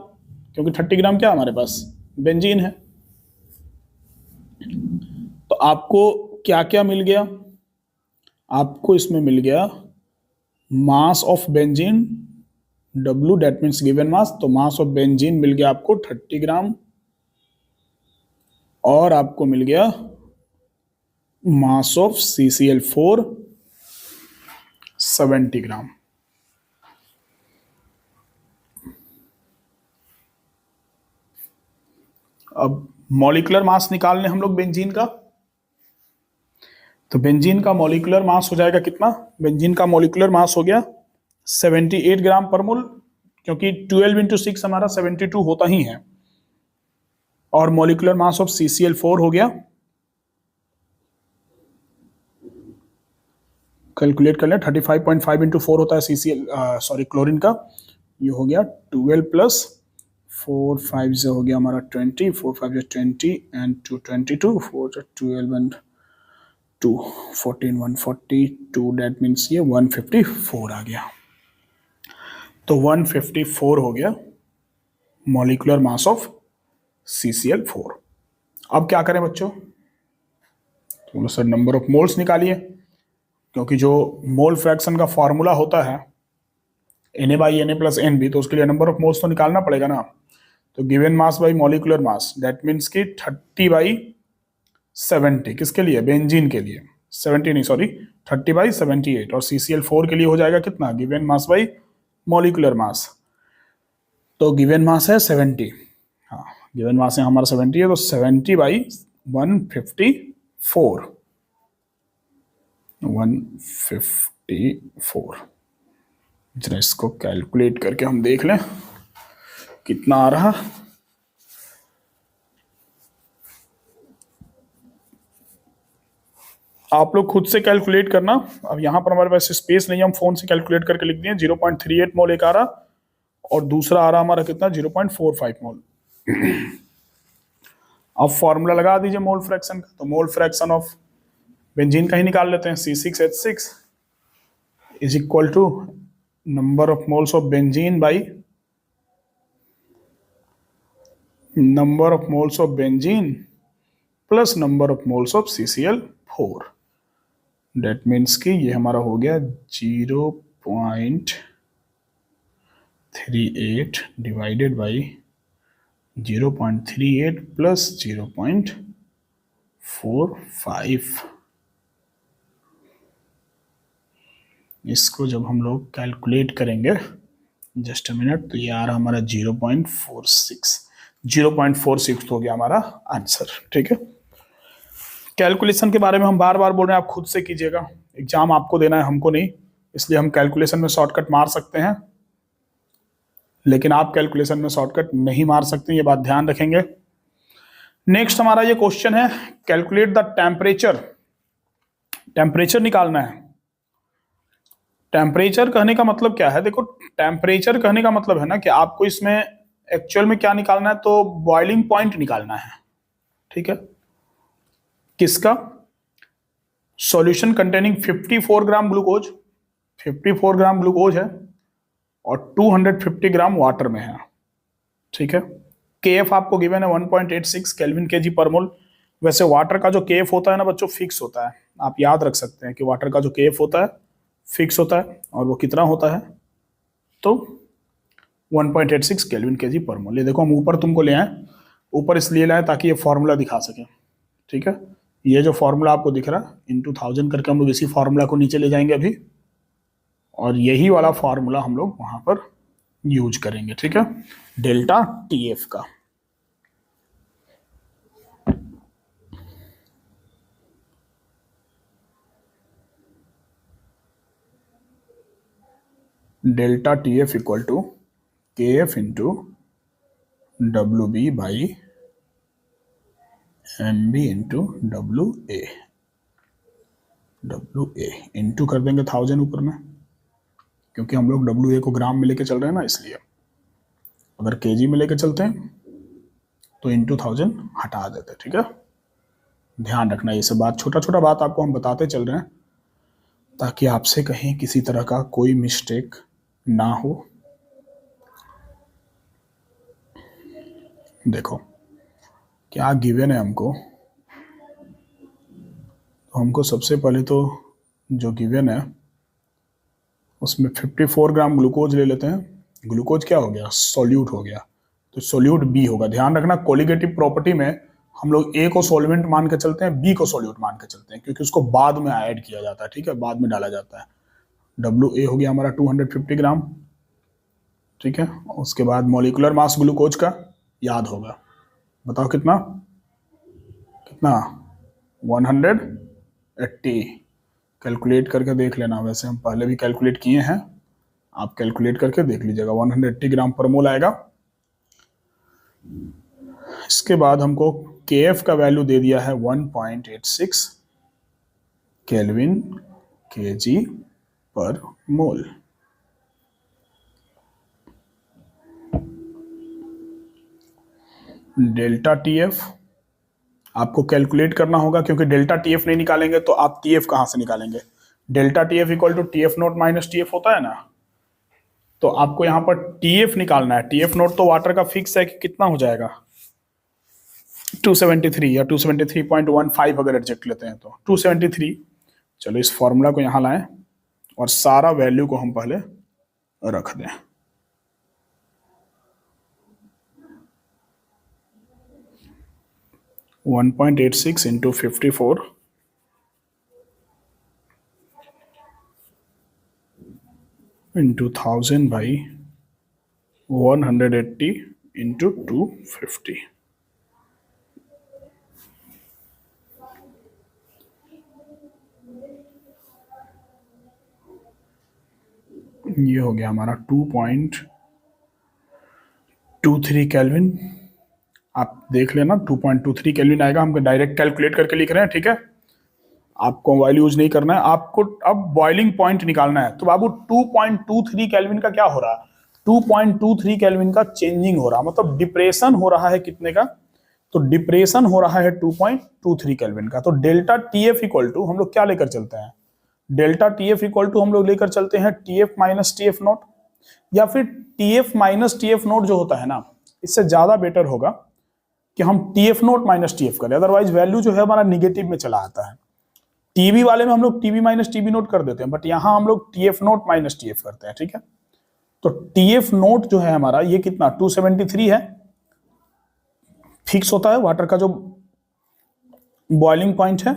क्योंकि 30 ग्राम क्या हमारे पास बेंजीन है। तो आपको क्या क्या मिल गया, आपको इसमें मिल गया mass of benzene W, that means given mass. तो मास ऑफ बेंजीन मिल गया आपको 30 ग्राम, और आपको मिल गया मास ऑफ CCl4 70 ग्राम। अब मॉलिक्यूलर मास निकालने हम लोग बेंजीन का, तो बेंजीन का मॉलिक्यूलर मास हो जाएगा कितना, बेंजीन का मॉलिक्यूलर मास हो गया 78 ग्राम पर मोल, क्योंकि 12 इंटू 6 हमारा 72 होता ही है। और मॉलिक्यूलर मास ऑफ CCl4 हो गया, कैलकुलेट कर लें, 35.5 इंटू 4 होता है क्लोरीन का। ये हो गया 12 प्लस 4 5 से हो गया हमारा 20, 4 5 20 एंड 2 22, 4 12 एंड 2 14 142, दैट मीन्स ये 154 आ गया। तो 154 हो गया मॉलिक्यूलर मास ऑफ CCl4। अब क्या करें बच्चों, तो सर नंबर ऑफ मोल्स निकालिए, क्योंकि जो मोल फ्रैक्शन का फॉर्मूला होता है Na/Na प्लस NB, तो उसके लिए नंबर ऑफ मोल्स तो निकालना पड़ेगा ना। तो given mass by molecular mass, that means कि 30/70 किसके लिए, बेंजीन के लिए, 70 नहीं सॉरी 30/78। और CCl4 के लिए हो जाएगा कितना, गिवन मास बाई मॉलिक्यूलर मास। तो गिवन मास है 70, हाँ गिवन मास है हमारा 70 है, तो 70/154, 24। जरा इसको कैलकुलेट करके हम देख लें कितना आ रहा। आप लोग खुद से कैलकुलेट करना। अब यहां पर हमारे पास स्पेस नहीं है, हम फोन से कैलकुलेट करके लिख दिए। 0.38 मोल एक आ रहा और दूसरा आ रहा हमारा कितना 0.45 मोल। अब फॉर्मूला लगा दीजिए मोल फ्रैक्शन का। तो मोल फ्रैक्शन ऑफ बेंजीन का ही निकाल लेते हैं। C6H6 is equal to number of moles of benzene by number of moles of benzene plus number of moles of CCl4। That means कि ये हमारा हो गया 0.38 डिवाइडेड बाई 0.38 प्लस 0.45। इसको जब हम लोग कैलकुलेट करेंगे, जस्ट अ मिनट, तो ये आ रहा हमारा 0.46 हो गया हमारा आंसर। ठीक है, कैलकुलेशन के बारे में हम बार बार बोल रहे हैं, आप खुद से कीजिएगा। एग्जाम आपको देना है, हमको नहीं, इसलिए हम कैलकुलेशन में शॉर्टकट मार सकते हैं, लेकिन आप कैलकुलेशन में शॉर्टकट नहीं मार सकते, ये बात ध्यान रखेंगे। नेक्स्ट हमारा ये क्वेश्चन है, कैलकुलेट द टेम्परेचर। टेम्परेचर निकालना है। टेम्परेचर कहने का मतलब क्या है? देखो, टेम्परेचर कहने का मतलब है ना कि आपको इसमें एक्चुअल में क्या निकालना है, तो बॉइलिंग पॉइंट निकालना है। ठीक है, किसका? Solution containing 54 gram glucose, 54 gram glucose है और 250 ग्राम वाटर में है। ठीक है, KF आपको गिवन है 1.86 केल्विन केजी पर मोल। वैसे वाटर का जो KF होता है ना बच्चों, फिक्स होता है। आप याद रख सकते हैं कि वाटर का जो KF होता है फिक्स होता है, और वो कितना होता है, तो 1.86 केल्विन केजी पर मोल। ये देखो, हम ऊपर तुमको ले आए, ऊपर इसलिए लाए ताकि ये फॉर्मूला दिखा सके। ठीक है, ये जो फॉर्मूला आपको दिख रहा है इंटू 1000 करके, हम लोग इसी फॉर्मूला को नीचे ले जाएंगे अभी, और यही वाला फॉर्मूला हम लोग वहां पर यूज करेंगे। ठीक है, डेल्टा TF का। Delta TF equal to KF into WB by MB into WA। WA into कर देंगे 1000 ऊपर में, क्योंकि हम लोग WA को ग्राम में लेके चल रहे हैं ना, इसलिए। अगर केजी में लेके चलते हैं तो इंटू 1000 हटा देते। ठीक है, ध्यान रखना ये सब बात, छोटा छोटा बात आपको हम बताते चल रहे हैं ताकि आपसे कहीं किसी तरह का कोई मिस्टेक ना हो। देखो क्या गिवन है हमको, तो हमको सबसे पहले तो जो गिवन है उसमें 54 ग्राम ग्लूकोज ले लेते हैं। ग्लूकोज क्या हो गया? सॉल्यूट हो गया, तो सॉल्यूट B होगा। ध्यान रखना, कोलिगेटिव प्रॉपर्टी में हम लोग A को सॉल्वेंट मान के चलते हैं, B को सॉल्यूट मान के चलते हैं, क्योंकि उसको बाद में ऐड किया जाता है। ठीक है, बाद में डाला जाता है। WA हो गया हमारा 250 ग्राम। ठीक है, उसके बाद मॉलिक्यूलर मास ग्लूकोज का याद होगा, बताओ कितना कितना 180। कैलकुलेट करके देख लेना, वैसे हम पहले भी कैलकुलेट किए हैं, आप कैलकुलेट करके देख लीजिएगा। 180 ग्राम पर मोल आएगा। इसके बाद हमको KF का वैल्यू दे दिया है 1.86 केल्विन केजी पर मोल। डेल्टा TF आपको कैलकुलेट करना होगा, क्योंकि डेल्टा TF नहीं निकालेंगे तो आप TF कहां से निकालेंगे? Delta TF equal to TF not minus TF होता है ना, तो आपको यहां पर TF निकालना है। TF नोट तो वाटर का फिक्स है कि कितना हो जाएगा, 273 या 273.15 अगर एडजस्ट लेते हैं तो 273। चलो इस फॉर्मूला को यहां लाएं और सारा वैल्यू को हम पहले रख दें। One 1.86 into 54 into 1000 by 180 into 250। ये हो गया हमारा 2.23 केल्विन। आप देख लेना 2.23 केल्विन आएगा, हम डायरेक्ट कैलकुलेट करके लिख रहे हैं, ठीक है। आपको मोबाइल यूज नहीं करना है, आपको अब बॉइलिंग पॉइंट निकालना है। तो बाबू 2.23 केल्विन का क्या हो रहा है, 2.23 केल्विन का चेंजिंग हो रहा है, मतलब डिप्रेशन हो रहा है कितने का, तो डिप्रेशन हो रहा है 2.23 केल्विन का। तो डेल्टा टीएफ इक्वल टू हम लोग क्या लेकर चलते हैं, डेल्टा टीएफ इक्वल टू हम लोग लेकर चलते हैं टीएफ माइनस टीएफ नोट, या फिर टीएफ माइनस टीएफ नोट जो होता है ना, इससे ज्यादा बेटर होगा कि हम टीएफ नोट माइनस टीएफ करें, अदरवाइज वैल्यू जो है हमारा निगेटिव में चला आता है। टीबी वाले में हम लोग टीबी माइनस टीबी नोट कर देते हैं, बट यहां हम लोग टीएफ नोट माइनस टीएफ करते हैं, ठीक है। तो टीएफ नोट जो है हमारा ये कितना 273 है, फिक्स होता है वाटर का जो बॉइलिंग पॉइंट है।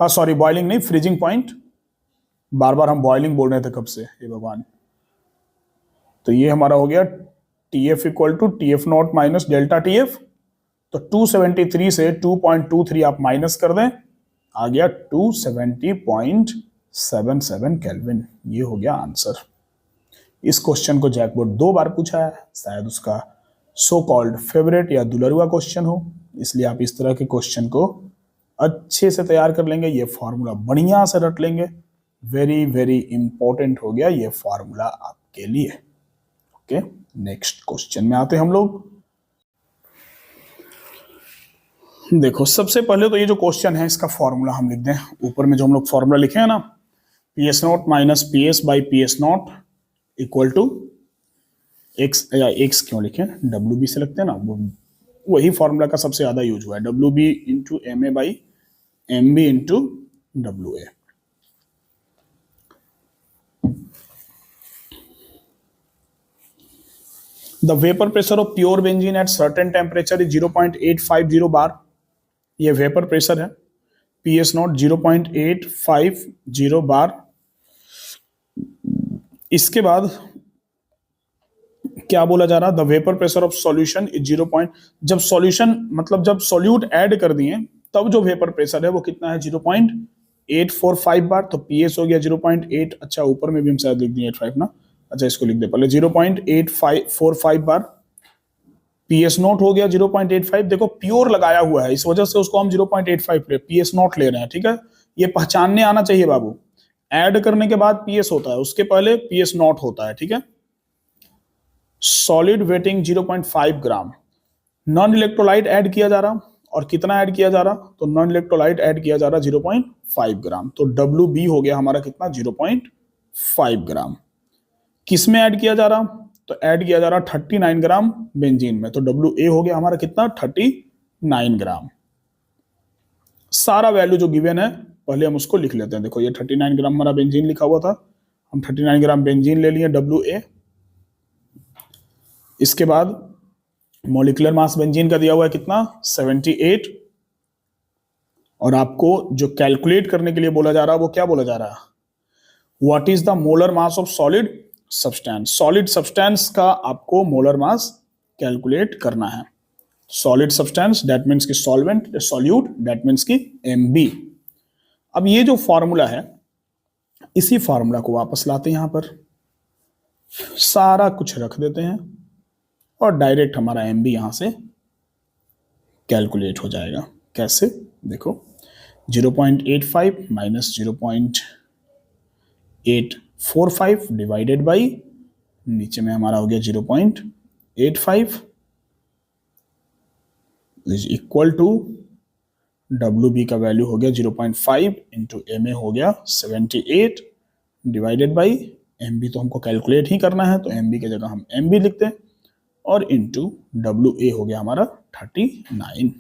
सॉरी बॉइलिंग नहीं, फ्रीजिंग पॉइंट, बार बार हम बॉइलिंग बोल रहे थे कब से, हे भगवान। तो ये हमारा हो गया T F equal to T F not minus delta T F. तो 273 से 2.23 आप माइनस कर दें, आ गया 270.77 केल्विन। ये हो गया आंसर। इस क्वेश्चन को जैकबोर्ड 2 बार पूछा है, शायद उसका सो कॉल्ड फेवरेट या दुलरुआ क्वेश्चन हो, इसलिए आप इस तरह के क्वेश्चन को अच्छे से तैयार कर लेंगे, ये फॉर्मूला बढ़िया से रट लेंगे। वेरी वेरी इंपॉर्टेंट हो गया ये फॉर्मूला आपके लिए। ओके, नेक्स्ट क्वेश्चन में आते हैं हम लोग। देखो सबसे पहले तो ये जो क्वेश्चन है इसका फॉर्मूला हम लिख दें। ऊपर में जो हम लोग फॉर्मूला लिखे हैं ना, P S not minus P S by P S not equal to X, या एक्स क्यों लिखे, डब्ल्यू बी से लगते हैं ना, वही फॉर्मूला का सबसे ज्यादा यूज हुआ है, W B into M A by M B into W A. The vapor pressure of pure benzene at certain temperature is 0.850 bar। ये वेपर प्रेशर है, पी एस नॉट 0.850 बार। इसके बाद क्या बोला जा रहा, the vapour pressure of solution is 0. जब solution मतलब जब सॉल्यूट ऐड कर दिए तब जो वेपर प्रेशर है वो कितना है 0.845 बार। तो पी एस हो गया 0.8, अच्छा ऊपर में भी हम शायद लिख दिए 85 ना, अच्छा इसको लिख दे पहले 0.8545 बार। पी एस नोट हो गया 0.85, देखो प्योर लगाया हुआ है इस वजह से उसको हम 0.85 ले पी एस नोट ले रहे हैं, ठीक है। ये पहचानने आना चाहिए बाबू, ऐड करने के बाद पी एस होता है, उसके पहले पी एस नोट होता है, ठीक है। सॉलिड वेटिंग 0.5 ग्राम, नॉन इलेक्ट्रोलाइट ऐड किया जा रहा, और कितना ऐड किया जा रहा, तो नॉन इलेक्ट्रोलाइट ऐड किया जा रहा 0.5 ग्राम। तो डब्ल्यू बी हो गया हमारा कितना 0.5 ग्राम। किस में ऐड किया जा रहा, तो ऐड किया जा रहा 39 ग्राम बेंजीन में। तो डब्ल्यू ए हो गया हमारा कितना 39 ग्राम। सारा वैल्यू जो गिवन है पहले हम उसको लिख लेते हैं। देखो ये 39 ग्राम हमारा बेंजीन लिखा हुआ था, हम 39 ग्राम बेंजीन ले लिए डब्ल्यू ए। इसके बाद मॉलिक्यूलर मास बेंजीन का दिया हुआ है कितना 78, और आपको जो कैलकुलेट करने के लिए बोला जा रहा है वो क्या बोला जा रहा है, what is the molar mass of solid substance. Solid substance का आपको मोलर मास कैलकुलेट करना है। सॉलिड सब्सटेंस दैट मीन्स की सॉल्वेंट, सॉल्यूट दैट मीन्स की एमबी। अब ये जो फॉर्मूला है इसी फॉर्मूला को वापस लाते हैं, यहां पर सारा कुछ रख देते हैं और डायरेक्ट हमारा एमबी यहां से कैलकुलेट हो जाएगा। कैसे, देखो 0.85 माइनस 0.845 डिवाइडेड बाई, नीचे में हमारा हो गया 0.85 is equal to W B का वैल्यू हो गया 0.5 इंटू एम ए हो गया 78 डिवाइडेड बाई एम बी, तो हमको कैलकुलेट ही करना है तो एम बी की जगह हम एम बी लिखते हैं, और इंटू डब्ल्यू ए हो गया हमारा 39।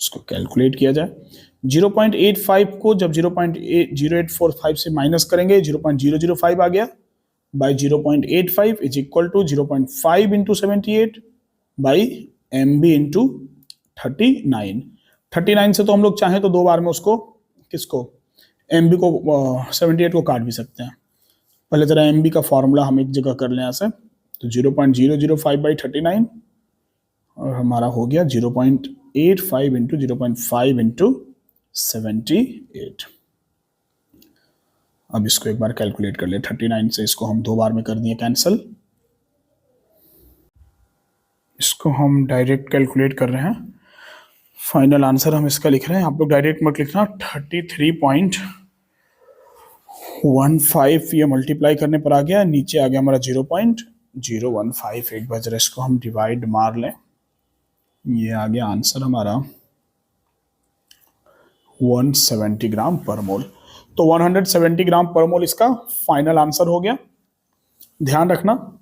उसको कैलकुलेट किया जाए, 0.85 को जब 0.0845 से माइनस करेंगे 0.005 आ गया, by 0.85 is equal to 0.5 into 78 by M B into 39। 39 से तो हम लोग चाहें तो दो बार में उसको किसको एम बी को 78 को काट भी सकते हैं। पहले जरा एम बी का फॉर्मूला हम एक जगह कर लें ऐसे, तो 0.005 बाई 39 और हमारा हो गया 0.85 इंटू 0.5 इंटू 78। अब इसको एक बार कैलकुलेट कर ले, 39 से इसको हम 2 बार में कर दिए कैंसिल। इसको हम डायरेक्ट कैलकुलेट कर रहे हैं, फाइनल आंसर हम इसका लिख रहे हैं, आप लोग डायरेक्ट मत लिखना। 33.15 ये मल्टीप्लाई करने पर आ गया, नीचे आ गया हमारा 0.015। एक बार जरा इसको हम डिवाइड मार लें, ये आ गया आंसर हमारा 170 ग्राम पर मोल। तो 170 ग्राम पर मोल इसका फाइनल आंसर हो गया। ध्यान रखना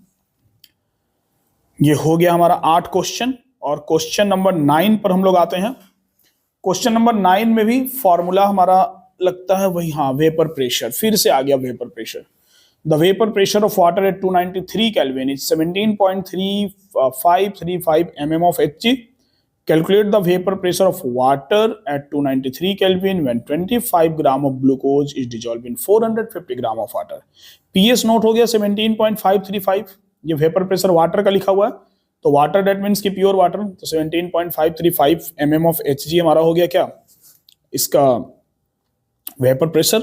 ये हो गया हमारा 8 क्वेश्चन, और क्वेश्चन नंबर 9 पर हम लोग आते हैं। क्वेश्चन नंबर 9 में भी फॉर्मूला हमारा लगता है वही, हाँ, वेपर प्रेशर, फिर से आ गया vapour pressure. The vapour pressure of water at 293 kelvin is 17.3535 mm of Hg. Calculate the vapor pressure of water at 293 Kelvin when 25 gram of glucose is dissolved in 450 gram of water. PS note हो गया 17.535, ये vapour pressure water का लिखा हुआ है, तो water that means की pure water, तो 17.535 mm of Hg हमारा हो गया क्या, इसका वेपर प्रेशर।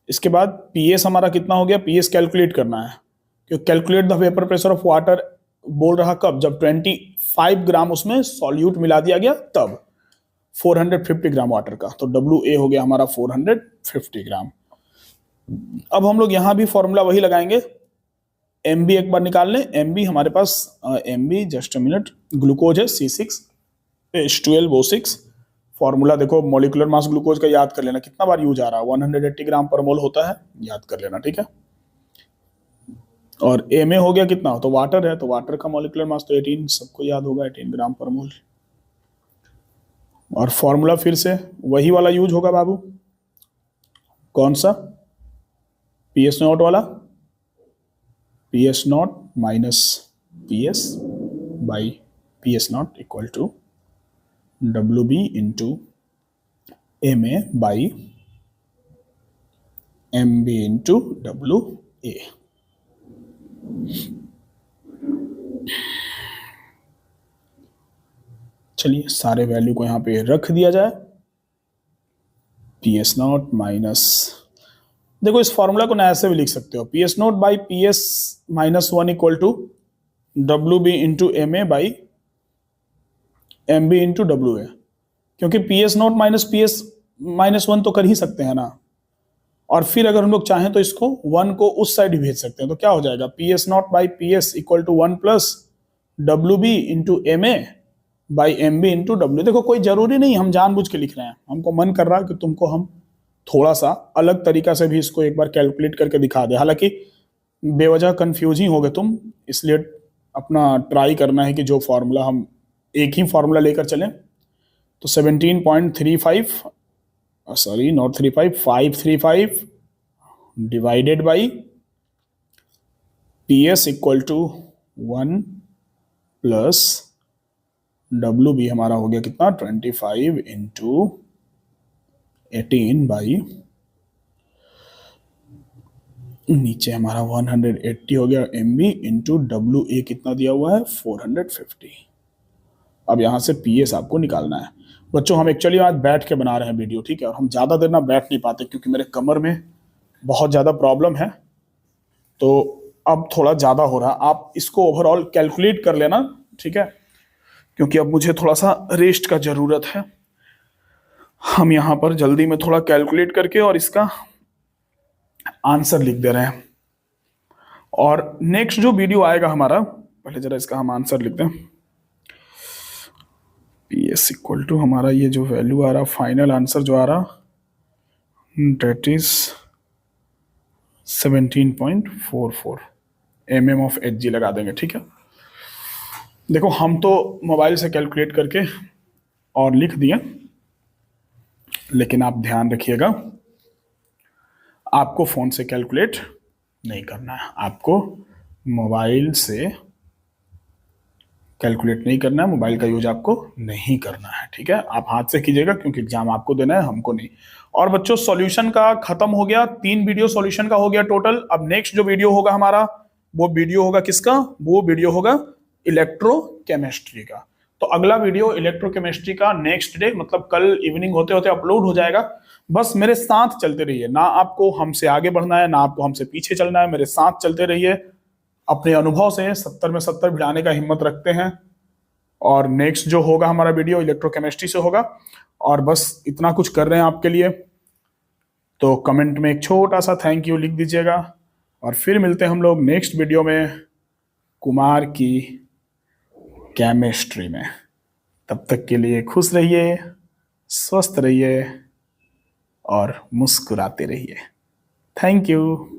इसके बाद PS हमारा कितना हो गया, PS कैलकुलेट करना है, क्योंकि calculate the vapour pressure of water बोल रहा कब, जब 25 ग्राम उसमें सॉल्यूट मिला दिया गया तब, 450 ग्राम वाटर का, तो WA हो गया हमारा 450 ग्राम। अब हम लोग यहां भी फॉर्मूला वही लगाएंगे, MB एक बार निकाल लें। MB हमारे पास MB just a minute, glucose है C6H12O6। फॉर्मूला देखो, मॉलिक्यूलर मास ग्लूकोज का याद कर लेना, कितना बार यूज आ रहा है, 180 ग्राम पर मोल होता है, याद कर लेना, ठीक है। और MA हो गया कितना, तो वाटर है, तो वाटर का मॉलिक्यूलर मास तो 18, सबको याद होगा, 18 ग्राम पर मोल। और फॉर्मूला फिर से वही वाला यूज होगा बाबू, कौन सा, PS नॉट वाला, PS not minus PS by PS not equal to WB into MA by MB into WA। चलिए सारे वैल्यू को यहां पे रख दिया जाए, PS नॉट माइनस, देखो इस फॉर्मूला को ना ऐसे भी लिख सकते हो, PS not by PS minus 1 equal to WB into MA by MB into WA, क्योंकि PS not minus PS minus 1 तो कर ही सकते हैं ना, और फिर अगर हम लोग चाहें तो इसको 1 को उस साइड ही भेज सकते हैं, तो क्या हो जाएगा, PS not by PS equal to 1 plus WB into MA by MB into W। देखो कोई जरूरी नहीं हम जानबूझ के लिख रहे हैं, हमको मन कर रहा है कि तुमको हम थोड़ा सा अलग तरीका से भी इसको एक बार कैलकुलेट करके दिखा दे, हालांकि बेवजह कंफ्यूज ही होगे तुम, इसलिए अपना ट्राई करना है कि जो फॉर्मूला हम एक ही फॉर्मूला लेकर चलें। तो 17.35 sorry not 35 535 divided by PS equal to 1 plus WB हमारा हो गया कितना, 25 इंटू 18 बाई, नीचे हमारा 180 हो गया MB इंटू WA कितना दिया हुआ है 450। अब यहां से PS आपको निकालना है। बच्चों हम एक्चुअली आज बैठ के बना रहे हैं वीडियो, ठीक है, और हम ज़्यादा देर ना बैठ नहीं पाते क्योंकि मेरे कमर में बहुत ज़्यादा प्रॉब्लम है, तो अब थोड़ा ज़्यादा हो रहा, आप इसको ओवरऑल कैलकुलेट कर लेना, ठीक है, क्योंकि अब मुझे थोड़ा सा रेस्ट का ज़रूरत है। हम यहाँ पर जल्दी में थोड़ा कैलकुलेट करके और इसका आंसर लिख दे रहे हैं, और नेक्स्ट जो वीडियो आएगा हमारा, पहले जरा इसका हम आंसर लिख दें। PS इक्वल टू हमारा ये जो वैल्यू आ रहा, फाइनल आंसर जो आ रहा, that is 17.44 mm of Hg लगा देंगे, ठीक है। देखो हम तो मोबाइल से कैलकुलेट करके और लिख दिए, लेकिन आप ध्यान रखिएगा आपको फोन से कैलकुलेट नहीं करना है, आपको मोबाइल से कैलकुलेट नहीं करना है, मोबाइल का यूज आपको नहीं करना है, ठीक है। आप हाथ से कीजिएगा क्योंकि एग्जाम आपको देना है, हमको नहीं। और बच्चों सॉल्यूशन का खत्म हो गया, 3 वीडियो सॉल्यूशन का हो गया टोटल। अब नेक्स्ट जो वीडियो होगा हमारा, वो वीडियो होगा किसका, वो वीडियो होगा इलेक्ट्रोकेमिस्ट्री का। तो अगला वीडियो इलेक्ट्रोकेमिस्ट्री का नेक्स्ट डे, मतलब कल इवनिंग होते होते अपलोड हो जाएगा। बस मेरे साथ चलते रहिए, ना आपको हमसे आगे बढ़ना है ना आपको हमसे पीछे चलना है, मेरे साथ चलते रहिए। अपने अनुभव से 70 में 70 भिड़ाने का हिम्मत रखते हैं। और नेक्स्ट जो होगा हमारा वीडियो इलेक्ट्रोकेमिस्ट्री से होगा। और बस इतना कुछ कर रहे हैं आपके लिए, तो कमेंट में एक छोटा सा थैंक यू लिख दीजिएगा। और फिर मिलते हैं हम लोग नेक्स्ट वीडियो में कुमार की केमिस्ट्री में। तब तक के लिए खुश रहिए, स्वस्थ रहिए और मुस्कुराते रहिए। Thank you.